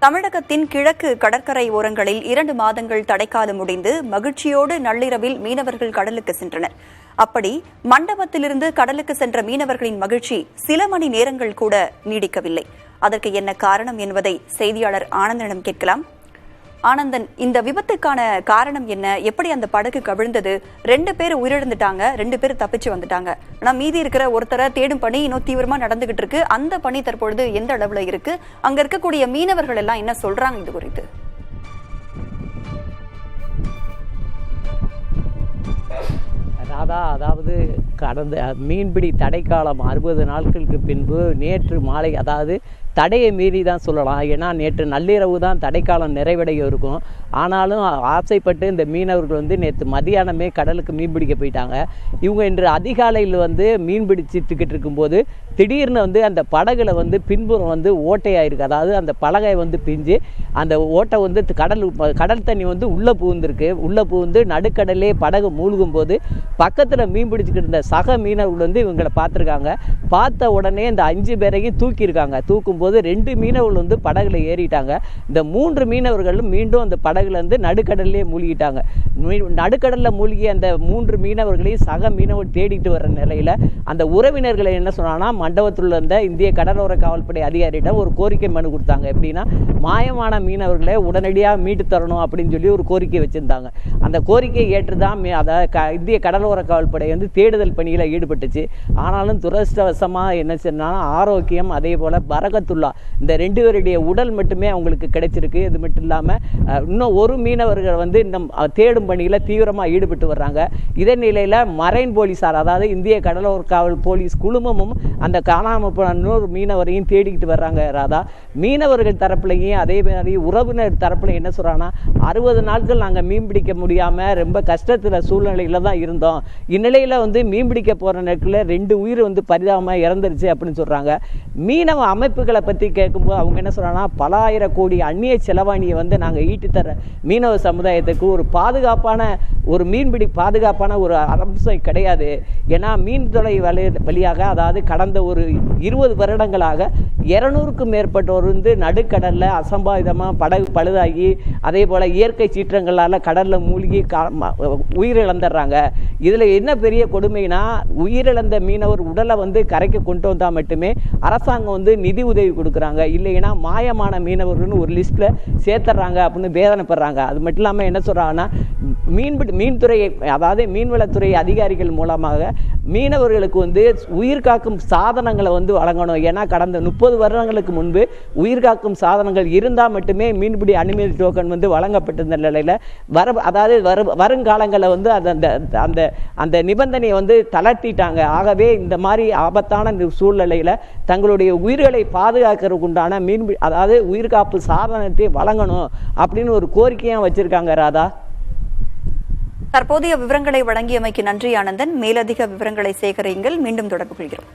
தமிழகத்தின் கிழக்கு கடற்கரை ஓரங்களில் 2 மாதங்கள் தடைக்காலம் முடிந்து மகிழ்ச்சியோடு நள்ளிரவில் மீனவர்கள் கடலுக்கு சென்றனர். அப்படி மண்டபத்திலிருந்து கடலுக்கு சென்ற மீனவர்களின் மகிழ்ச்சி சில மணி நேரங்கள் கூட நீடிக்கவில்லை. அதற்கு என்ன காரணம் என்பதை செய்தியாளர் ஆனந்தனிடம் கேட்கலாம். ஆனந்தன், இந்த விபத்துக்கான காரணம் என்ன? எப்படி அந்த படகு கவிழ்ந்தது? 2 பேர் உயிரிழந்துட்டாங்க, 2 பேர் தப்பிச்சு வந்துட்டாங்க. ஆனா மீதி இருக்கிற ஒருத்தரை தேடும் பணி இன்னும் தீவிரமா நடந்துகிட்டு இருக்கு. அந்த பணி தற்பொழுது எந்த அளவுல இருக்கு? அங்க இருக்கக்கூடிய மீனவர்கள் எல்லாம் என்ன சொல்றாங்க இது குறித்து? அதாவது கடந்த மீன்பிடி தடைக்காலம் 60 நாட்களுக்கு பின்பு நேற்று மாலை, அதாவது தடையை மீறி தான் சொல்லலாம். ஏன்னா நேற்று நள்ளிரவு தான் தடைக்காலம் நிறைவடைய இருக்கும். ஆனாலும் ஆசைப்பட்டு இந்த மீனவர்கள் நேற்று மதியானமே கடலுக்கு மீன்பிடிக்க போயிட்டாங்க. இவங்க இன்று அதிகாலையில் மீன் பிடிச்சிட்டுக்கிட்டு இருக்கும்போது திடீர்னு அந்த படகுல பின்புறம் ஓட்டையாயிருக்கு. அதாவது அந்த பலகை பிஞ்சு அந்த ஓட்டை கடல் தண்ணி உள்ளே புகுந்திருக்கு. உள்ளே புகுந்து நடுக்கடலே படகு மூழ்கும் போது பக்கத்தில் மீன் பிடிச்சிக்கிட்டு இருந்த சக மீனவர்கள் இவங்களை பார்த்துருக்காங்க. பார்த்த உடனே இந்த 5 பேரையும் தூக்கியிருக்காங்க. தூக்கும்போது 2 மீனவர்கள் படகுல ஏறிட்டாங்க. இந்த 3 மீனவர்களும் மீண்டும் அந்த படகுல நடுக்கடல்லே மூழ்கிட்டாங்க. நடுக்கடலில் மூழ்கிய அந்த 3 மீனவர்களையும் சக மீனவர் தேடிட்டு வர்ற நிலையில் அந்த உறவினர்களை என்ன சொன்னாங்கன்னா, மண்டபத்தில் இருந்த இந்திய கடலோர காவல்படை அதிகாரியிடம் ஒரு கோரிக்கை மனு கொடுத்தாங்க. எப்படின்னா, மாயமான மீனவர்களை உடனடியாக மீட்டு தரணும் அப்படின்னு சொல்லி ஒரு கோரிக்கை வச்சுருந்தாங்க. அந்த கோரிக்கையை ஏற்று தான் இந்திய கடலோர காவல்படை தேடுதல் பணியில் ஈடுபட்டுச்சு. ஆனாலும் துரதிர்ஷ்டவசமாக என்ன சொன்னாலும் ஆரோக்கியம், அதே போல் பரகத்துல்லா, இந்த 2 பேருடைய உடல் மட்டுமே அவங்களுக்கு கிடைச்சிருக்கு. இது மட்டும் இல்லாமல் இன்னும் ஒரு மீனவர்கள் இன்னும் தேடும் பணியில் தீவிரமாக ஈடுபட்டு வர்றாங்க. இதே நிலையில் மரைன் போலீஸார், அதாவது இந்திய கடலோர காவல் போலீஸ் குழுமமும் அந்த காணாமல் போன இன்னொரு மீனவரையும் தேடிக்கிட்டு வர்றாங்க. ராதா, மீனவர்கள் தரப்புலையும் அதே மாதிரி உறவினர் தரப்புல என்ன சொல்கிறாங்கன்னா, 60 நாட்கள் நாங்கள் மீன் பிடிக்க முடியாமல் ரொம்ப கஷ்டத்தில் சூழ்நிலையில் தான் இருந்தோம். இந்நிலையில் மீன் பிடிக்க போகிற நேரத்தில் 2 உயிர் பரிதாபமாக இறந்துருச்சு அப்படின்னு சொல்கிறாங்க. மீனவ அமைப்புகளை பற்றி கேட்கும்போது அவங்க என்ன சொல்கிறாங்கன்னா, பல ஆயிரம் கோடி அந்நிய செலவாணியை நாங்கள் ஈட்டி தர மீனவ சமுதாயத்துக்கு ஒரு பாதுகாப்பான ஒரு மீன்பிடி பாதுகாப்பான ஒரு அம்சம் கிடையாது. ஏன்னா மீன்துறை வழியாக, அதாவது கடந்த ஒரு 20 வருடங்களாக 200க்கும் மேற்பட்டோர் நடுக்கடலில் அசம்பாவிதமாக படகு பழுதாகி, அதே போல் இயற்கை சீற்றங்களால் கடலில் மூழ்கி உயிரிழந்துடுறாங்க. இதில் என்ன பெரிய கொடுமைனா, உயிரிழந்த மீனவர் உடலை கரைக்கு கொண்டு வந்தால் மட்டுமே அரசாங்கம் நிதி உதவி கொடுக்குறாங்க. இல்லைன்னா மாயமான மீனவர்கள்னு ஒரு லிஸ்ட்டில் சேர்த்துறாங்க அப்படின்னு வேதனைப்படுறாங்க. அது மட்டும் இல்லாமல் என்ன சொல்கிறாங்கன்னா, மீன்துறை, அதாவது மீன்வளத்துறை அதிகாரிகள் மூலமாக மீனவர்களுக்கு உயிர் காக்கும் சாதனங்களை வழங்கணும். ஏன்னா கடந்த 30 வருடங்களுக்கு முன்பு உயிர் காக்கும் சாதனங்கள் இருந்தால் மட்டுமே மீன்பிடி அனுமதி டோக்கன் வழங்கப்பட்டிருந்த நிலையில் வருங்காலங்களில் அந்த நிபந்தனையை தளர்த்திட்டாங்க. ஆகவே இந்த மாதிரி ஆபத்தான சூழ்நிலையில் தங்களுடைய உயிர்களை பாதுகாக்கிறதுக்கு உண்டான அதாவது உயிர்காப்பு சாதனத்தை வழங்கணும் அப்படின்னு ஒரு கோரிக்கையாக வச்சிருக்காங்க. ராதா, தற்போதைய விவரங்களை வழங்கியமைக்கு நன்றி ஆனந்தன். மேலதிக விவரங்களை சேகரியுங்கள். மீண்டும் தொடர்பு கொள்கிறோம்.